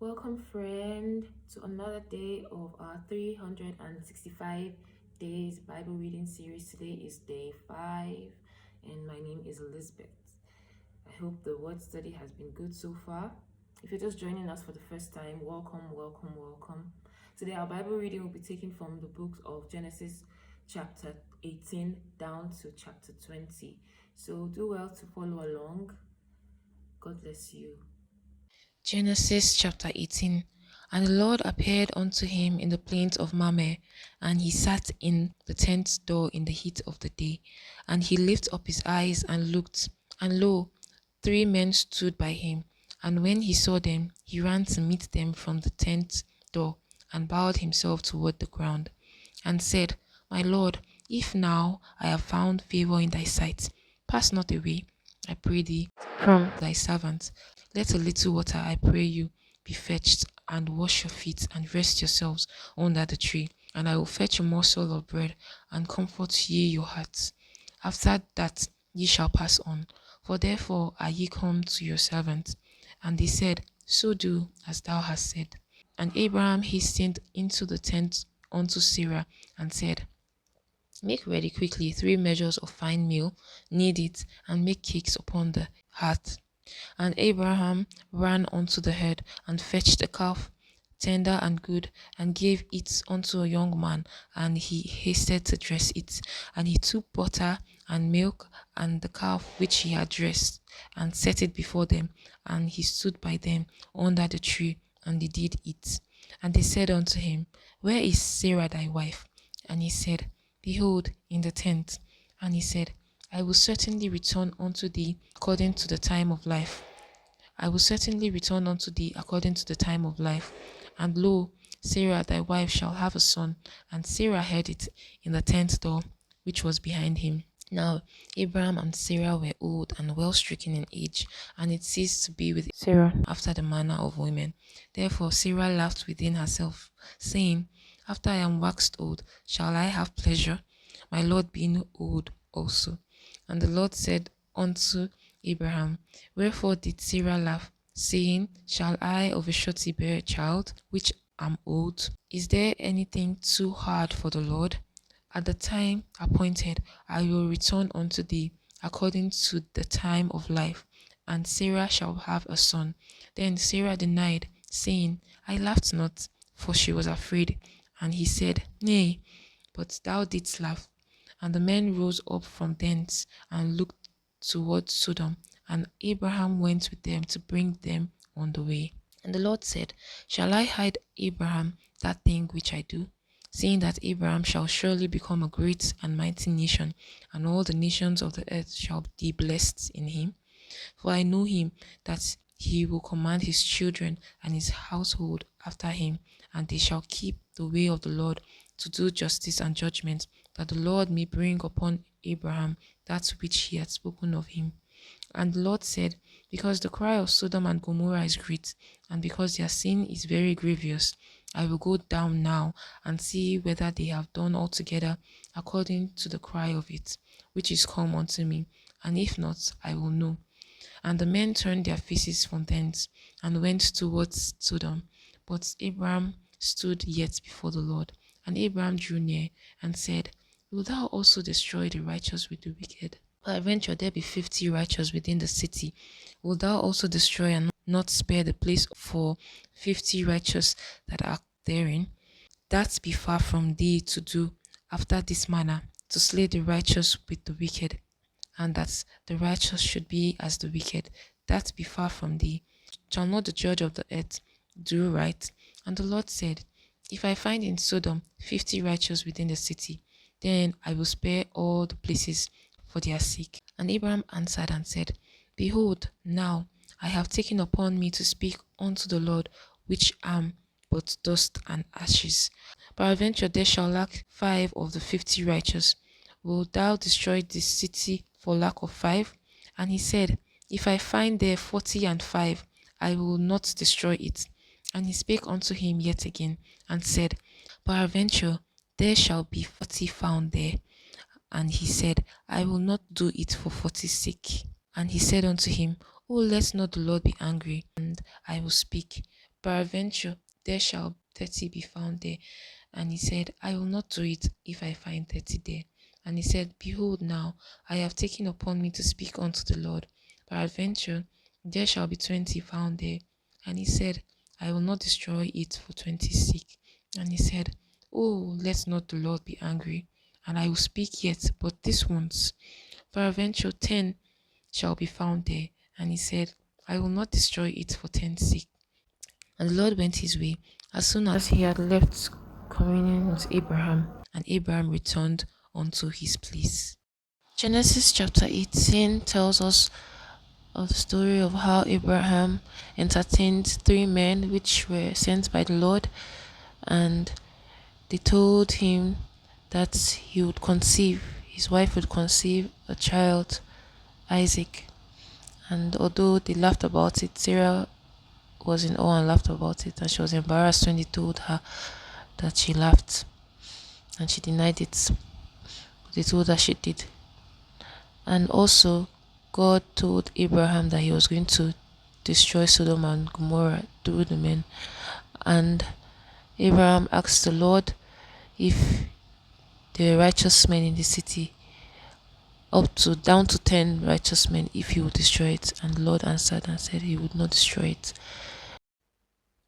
Welcome, friend, to another day of our 365 days Bible reading series. Today is day 5, and my name is Elizabeth. I hope the word study has been good so far. If you're just joining us for the first time, welcome, welcome, welcome. Today, our Bible reading will be taken from the book of Genesis, chapter 18, down to chapter 20. So, do well to follow along. God bless you. Genesis chapter 18. And the Lord appeared unto him in the plains of Mamre, and he sat in the tent door in the heat of the day. And he lifted up his eyes and looked, and lo, 3 men stood by him. And when he saw them, he ran to meet them from the tent door, and bowed himself toward the ground, and said, My Lord, if now I have found favor in thy sight, pass not away, I pray thee, from thy servant. Let a little water, I pray you, be fetched, and wash your feet, and rest yourselves under the tree. And I will fetch a morsel of bread, and comfort ye your hearts. After that ye shall pass on. For therefore are ye come to your servant. And they said, So do as thou hast said. And Abraham hastened into the tent unto Sarah, and said, Make ready quickly 3 measures of fine meal, knead it, and make cakes upon the hearth. And Abraham ran unto the herd, and fetched a calf, tender and good, and gave it unto a young man, and he hasted to dress it. And he took butter and milk, and the calf which he had dressed, and set it before them. And he stood by them under the tree, and they did eat. And they said unto him, Where is Sarah thy wife? And he said, Behold, in the tent. And he said, I will certainly return unto thee according to the time of life. I will certainly return unto thee according to the time of life. And lo, Sarah thy wife shall have a son. And Sarah heard it in the tent door which was behind him. Now Abraham and Sarah were old and well stricken in age, and it ceased to be with Sarah after the manner of women. Therefore Sarah laughed within herself, saying, After I am waxed old, shall I have pleasure, my Lord being old also? And the Lord said unto Abraham, Wherefore did Sarah laugh, saying, Shall I of a surety bear a child, which am old? Is there anything too hard for the Lord? At the time appointed, I will return unto thee according to the time of life, and Sarah shall have a son. Then Sarah denied, saying, I laughed not, for she was afraid. And he said, Nay, but thou didst laugh. And the men rose up from thence and looked toward Sodom, and Abraham went with them to bring them on the way. And the Lord said, Shall I hide Abraham that thing which I do? Seeing that Abraham shall surely become a great and mighty nation, and all the nations of the earth shall be blessed in him. For I know him, that he will command his children and his household after him, and they shall keep the way of the Lord, to do justice and judgment, that the Lord may bring upon Abraham that which he had spoken of him. And the Lord said, Because the cry of Sodom and Gomorrah is great, and because their sin is very grievous, I will go down now and see whether they have done altogether according to the cry of it, which is come unto me, and if not, I will know. And the men turned their faces from thence, and went towards Sodom. But Abraham stood yet before the Lord. And Abraham drew near, and said, Wilt thou also destroy the righteous with the wicked? Peradventure there be 50 righteous within the city. Wilt thou also destroy and not spare the place for 50 righteous that are therein? That be far from thee to do after this manner, to slay the righteous with the wicked, and that the righteous should be as the wicked. That be far from thee. Shall not the judge of the earth do right? And the Lord said, If I find in Sodom 50 righteous within the city, then I will spare all the places for their sake. And Abraham answered and said, Behold, now I have taken upon me to speak unto the Lord, which am but dust and ashes. Peradventure there shall lack 5 of the 50 righteous. Wilt thou destroy this city for lack of 5? And he said, If I find there 40 and 5, I will not destroy it. And he spake unto him yet again, and said, Peradventure there shall be 40 found there. And he said, I will not do it for 40's sake. And he said unto him, Oh, let not the Lord be angry, and I will speak. Peradventure there shall 30 be found there. And he said, I will not do it if I find 30 there. And he said, Behold, now I have taken upon me to speak unto the Lord. Peradventure there shall be 20 found there. And he said, I will not destroy it for 20's sake. And he said, Oh, let not the Lord be angry, and I will speak yet, but this once. Peradventure 10 shall be found there. And he said, I will not destroy it for 10's sake. And the Lord went his way as soon as he had left communion with Abraham, and Abraham returned unto his place. Genesis chapter 18 tells us of the story of how Abraham entertained three men which were sent by the Lord, and they told him that he would conceive, his wife would conceive a child, Isaac. And although they laughed about it, Sarah was in awe and laughed about it, and she was embarrassed when they told her that she laughed, and she denied it. They told her she did. And also, God told Abraham that he was going to destroy Sodom and Gomorrah through the men. And Abraham asked the Lord if there were righteous men in the city, up to down to 10 righteous men, if he would destroy it. And the Lord answered and said he would not destroy it.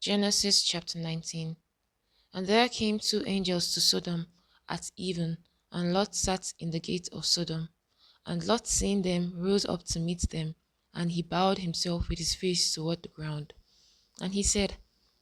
Genesis chapter 19. And there came two angels to Sodom at even, and Lot sat in the gate of Sodom. And Lot, seeing them, rose up to meet them, and he bowed himself with his face toward the ground. And he said,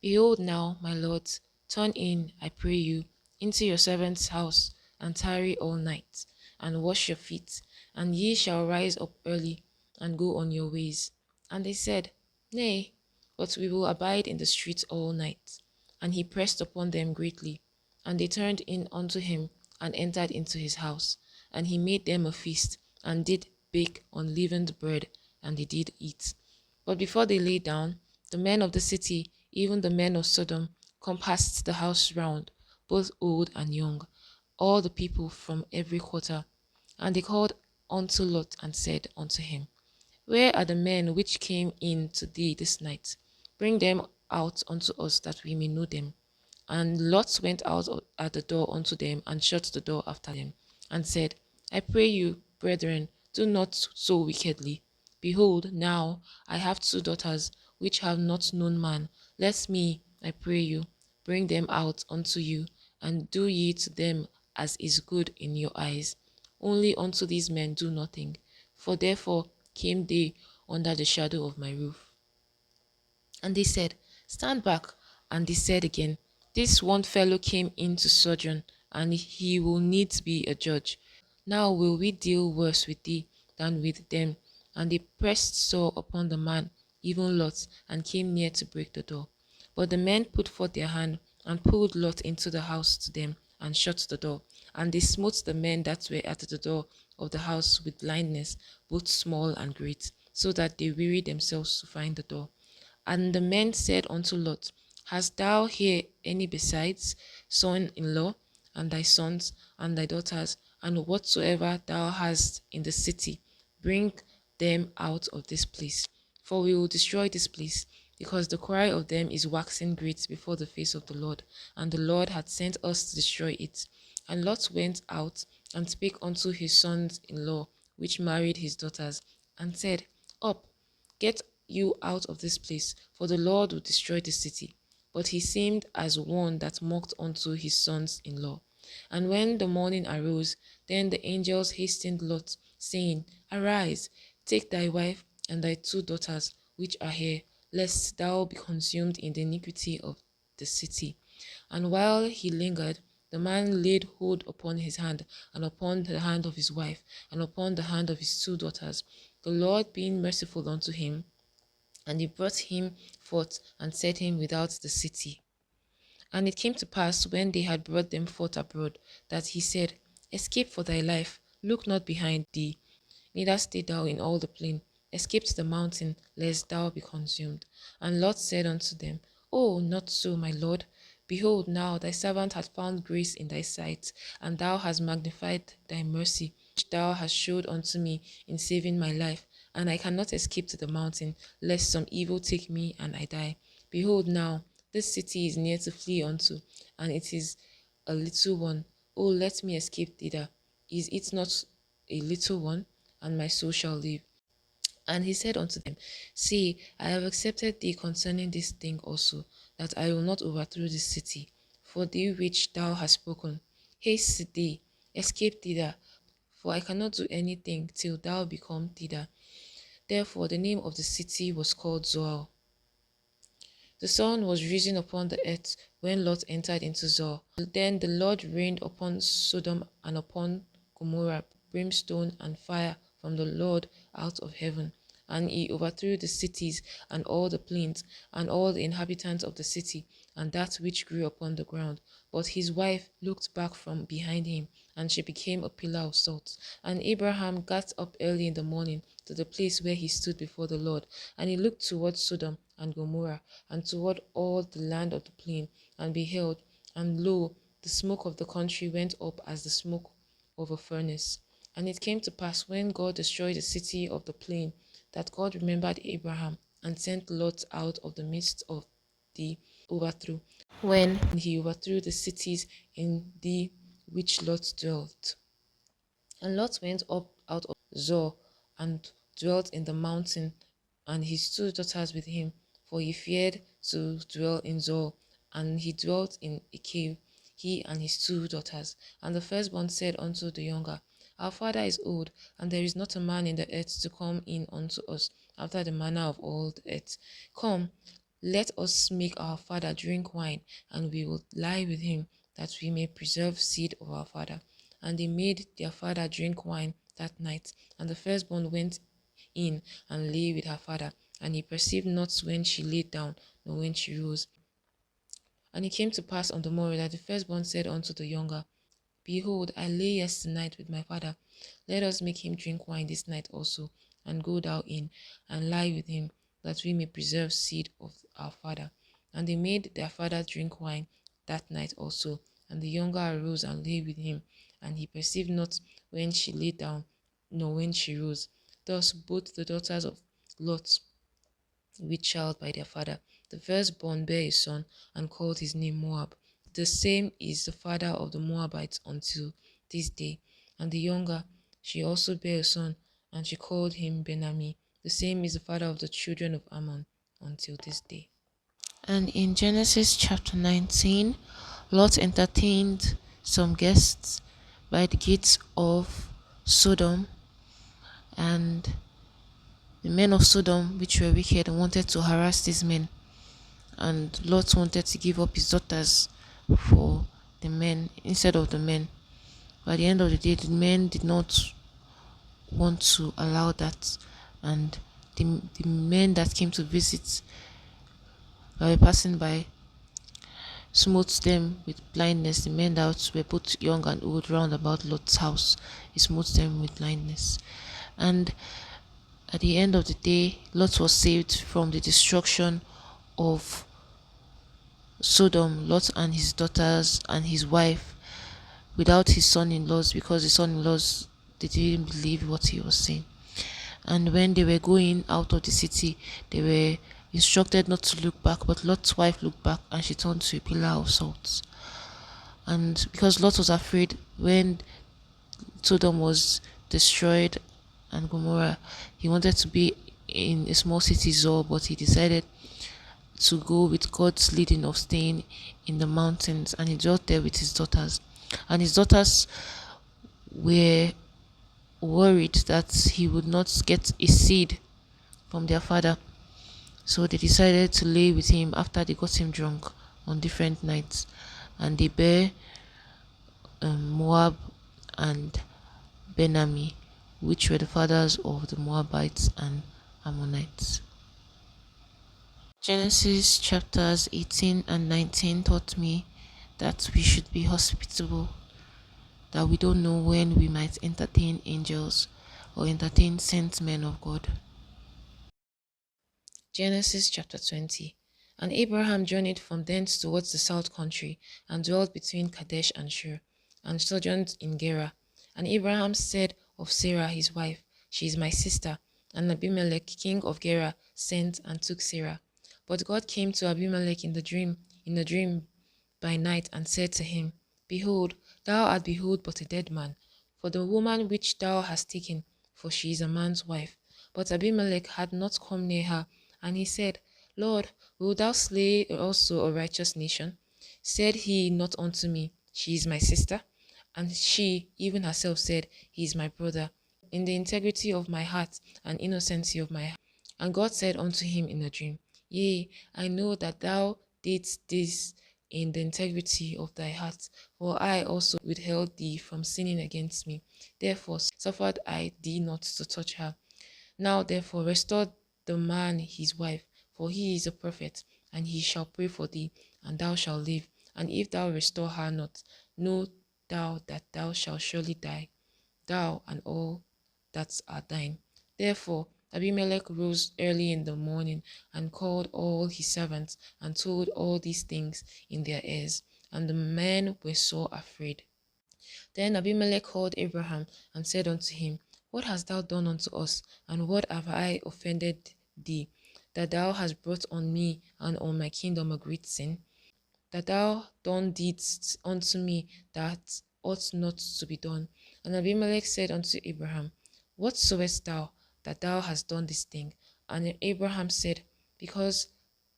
Behold now, my lords, turn in, I pray you, into your servant's house, and tarry all night, and wash your feet, and ye shall rise up early, and go on your ways. And they said, Nay, but we will abide in the street all night. And he pressed upon them greatly. And they turned in unto him, and entered into his house. And he made them a feast, and did bake unleavened bread, and they did eat. But before they lay down, the men of the city, even the men of Sodom, compassed the house round, both old and young, all the people from every quarter. And they called unto Lot, and said unto him, Where are the men which came in to thee this night? Bring them out unto us, that we may know them. And Lot went out at the door unto them, and shut the door after them, and said, I pray you, brethren, do not so wickedly. Behold, now I have two daughters, which have not known man. Let me, I pray you, bring them out unto you, and do ye to them as is good in your eyes. Only unto these men do nothing, for therefore came they under the shadow of my roof. And they said, Stand back. And they said again, This one fellow came in to sojourn, and he will needs be a judge. Now will we deal worse with thee than with them. And they pressed sore upon the man, even Lot, and came near to break the door. But the men put forth their hand, and pulled Lot into the house to them, and shut the door. And they smote the men that were at the door of the house with blindness, both small and great, so that they wearied themselves to find the door. And the men said unto Lot, Hast thou here any besides son-in-law, and thy sons, and thy daughters, and whatsoever thou hast in the city? Bring them out of this place, for we will destroy this place, because the cry of them is waxing great before the face of the Lord, and the Lord hath sent us to destroy it. And Lot went out and spake unto his sons-in-law, which married his daughters, and said, Up, get you out of this place, for the Lord will destroy the city. But he seemed as one that mocked unto his sons-in-law. And when the morning arose, then the angels hastened Lot, saying, Arise, take thy wife and thy two daughters, which are here, lest thou be consumed in the iniquity of the city. And while he lingered, the man laid hold upon his hand, and upon the hand of his wife, and upon the hand of his two daughters, the Lord being merciful unto him. And he brought him forth, and set him without the city. And it came to pass, when they had brought them forth abroad, that he said, Escape for thy life, look not behind thee, neither stay thou in all the plain. Escape to the mountain, lest thou be consumed. And Lot said unto them, Oh, not so, my lord. Behold, now thy servant hath found grace in thy sight, and thou hast magnified thy mercy, which thou hast showed unto me in saving my life. And I cannot escape to the mountain, lest some evil take me and I die. Behold now, this city is near to flee unto, and it is a little one. Oh, let me escape thither. Is it not a little one? And my soul shall live. And he said unto them, See, I have accepted thee concerning this thing also, that I will not overthrow this city, for thee which thou hast spoken. Haste thee, escape thither, for I cannot do anything till thou become thither. Therefore the name of the city was called Zoar. The sun was risen upon the earth when Lot entered into Zoar. Then the Lord rained upon Sodom and upon Gomorrah brimstone and fire from the Lord out of heaven. And he overthrew the cities and all the plains and all the inhabitants of the city and that which grew upon the ground. But his wife looked back from behind him, and she became a pillar of salt. And Abraham got up early in the morning to the place where he stood before the Lord, and he looked toward Sodom and Gomorrah, and toward all the land of the plain, and beheld, and lo, the smoke of the country went up as the smoke of a furnace. And it came to pass, when God destroyed the city of the plain, that God remembered Abraham, and sent Lot out of the midst of the overthrow, when he overthrew the cities in the which Lot dwelt. And Lot went up out of Zoar, and dwelt in the mountain, and his two daughters with him, for he feared to dwell in Zoar, and he dwelt in a cave, he and his two daughters. And the firstborn said unto the younger, Our father is old, and there is not a man in the earth to come in unto us, after the manner of all the earth. Come, let us make our father drink wine, and we will lie with him, that we may preserve seed of our father. And they made their father drink wine that night. And the firstborn went in and lay with her father, and he perceived not when she laid down, nor when she rose. And it came to pass on the morrow that the firstborn said unto the younger, Behold, I lay yesternight with my father. Let us make him drink wine this night also, and go thou in, and lie with him, that we may preserve seed of our father. And they made their father drink wine that night also. And the younger arose and lay with him, and he perceived not when she lay down, nor when she rose. Thus both the daughters of Lot with child by their father. The firstborn bare a son, and called his name Moab. The same is the father of the Moabites until this day. And the younger, she also bare a son, and she called him Benami. The same is the father of the children of Ammon until this day. And in Genesis chapter 19, Lot entertained some guests by the gates of Sodom, and the men of Sodom, which were wicked, wanted to harass these men, and Lot wanted to give up his daughters for the men instead of the men. By the end of the day, the men did not want to allow that, and the men that came to visit, by passing by, smote them with blindness. The men that were both young and old round about Lot's house, he smote them with blindness. And at the end of the day, Lot was saved from the destruction of Sodom. Lot and his daughters and his wife, without his son-in-laws, because the son-in-laws, they didn't believe what he was saying. And when they were going out of the city, they were instructed not to look back, but Lot's wife looked back, and she turned to a pillar of salt. And because Lot was afraid, when Sodom was destroyed and Gomorrah, he wanted to be in a small city, Zoar, but he decided to go with God's leading of staying in the mountains, and he dwelt there with his daughters. And his daughters were worried that he would not get a seed from their father, so they decided to lay with him after they got him drunk on different nights, and they bear Moab and Benami, which were the fathers of the Moabites and Ammonites. Genesis chapters 18 and 19 taught me that we should be hospitable, that we don't know when we might entertain angels or entertain sent men of God. Genesis chapter 20. And Abraham journeyed from thence towards the south country, and dwelt between Kadesh and Shur, and sojourned in Gerar. And Abraham said of Sarah his wife, She is my sister. And Abimelech king of Gerar sent and took Sarah. But God came to Abimelech in a dream by night, and said to him, Behold, thou art behold but a dead man, for the woman which thou hast taken, for she is a man's wife. But Abimelech had not come near her, and he said, Lord, wilt thou slay also a righteous nation? Said he not unto me, She is my sister? And she even herself said, He is my brother, in the integrity of my heart and innocency of my heart. And God said unto him in a dream, Yea, I know that thou didst this in the integrity of thy heart, for I also withheld thee from sinning against me. Therefore suffered I thee not to touch her. Now therefore restore the man his wife, for he is a prophet, and he shall pray for thee, and thou shalt live. And if thou restore her not, know thou that thou shalt surely die, thou and all that are thine. Therefore Abimelech rose early in the morning, and called all his servants, and told all these things in their ears. And the men were sore afraid. Then Abimelech called Abraham, and said unto him, What hast thou done unto us, and what have I offended thee, that thou hast brought on me and on my kingdom a great sin? That thou done didst unto me that ought not to be done. And Abimelech said unto Abraham, What sawest thou that thou hast done this thing? And Abraham said, Because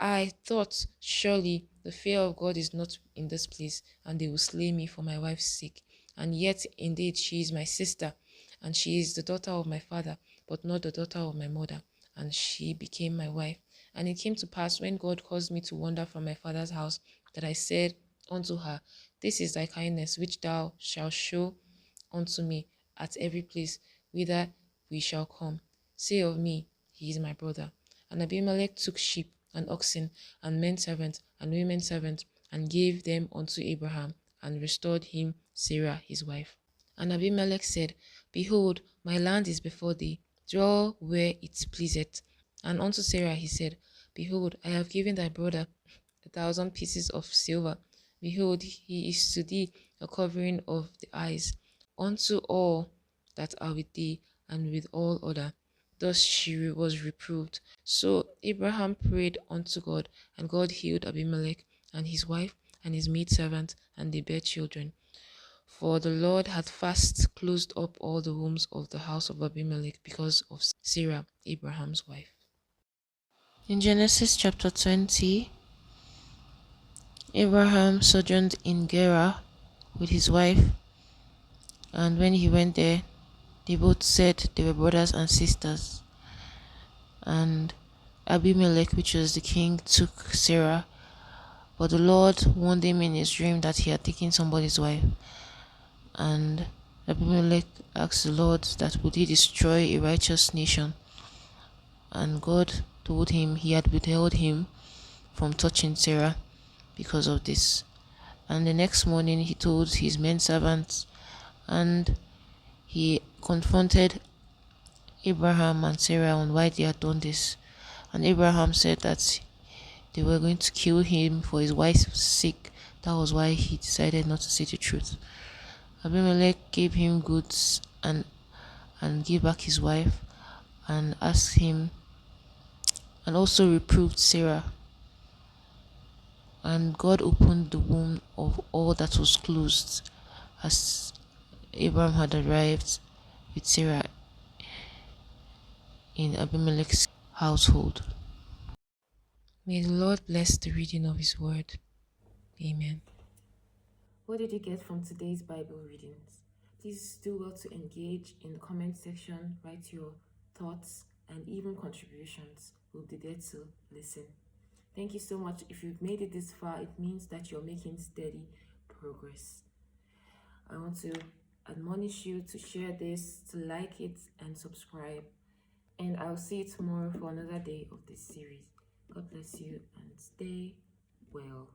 I thought, surely the fear of God is not in this place, and they will slay me for my wife's sake. And yet indeed she is my sister, and she is the daughter of my father, but not the daughter of my mother. And she became my wife. And it came to pass, when God caused me to wander from my father's house, that I said unto her, This is thy kindness which thou shalt show unto me at every place whither we shall come. Say of me, He is my brother. And Abimelech took sheep and oxen and men servants and women servants, and gave them unto Abraham, and restored him Sarah his wife. And Abimelech said, Behold, my land is before thee, draw where it pleaseth. And unto Sarah he said, Behold, I have given thy brother 1,000 pieces of silver. Behold, he is to thee a covering of the eyes unto all that are with thee, and with all other. Thus she was reproved. So Abraham prayed unto God, and God healed Abimelech and his wife and his maidservant, and they bare children. For the Lord had fast closed up all the wombs of the house of Abimelech because of Sarah, Abraham's wife. In Genesis chapter 20, Abraham sojourned in Gerar with his wife, and when he went there, they both said they were brothers and sisters. And Abimelech, which was the king, took Sarah, but the Lord warned him in his dream that he had taken somebody's wife. And Abimelech asked the Lord that would he destroy a righteous nation, and God told him he had withheld him from touching Sarah because of this. And the next morning he told his men servants, and he confronted Abraham and Sarah on why they had done this. And Abraham said that they were going to kill him for his wife's sake. That was why he decided not to say the truth. Abimelech gave him goods and gave back his wife, and asked him, and also reproved Sarah. And God opened the womb of all that was closed as Abraham had arrived with Sarah in Abimelech's household. May the Lord bless the reading of His word. Amen. What did you get from today's Bible readings? Please do well to engage in the comment section, write your thoughts and even contributions. We'll be there to listen. Thank you so much. If you've made it this far, it means that you're making steady progress. I want to admonish you to share this, to like it and subscribe. And I'll see you tomorrow for another day of this series. God bless you and stay well.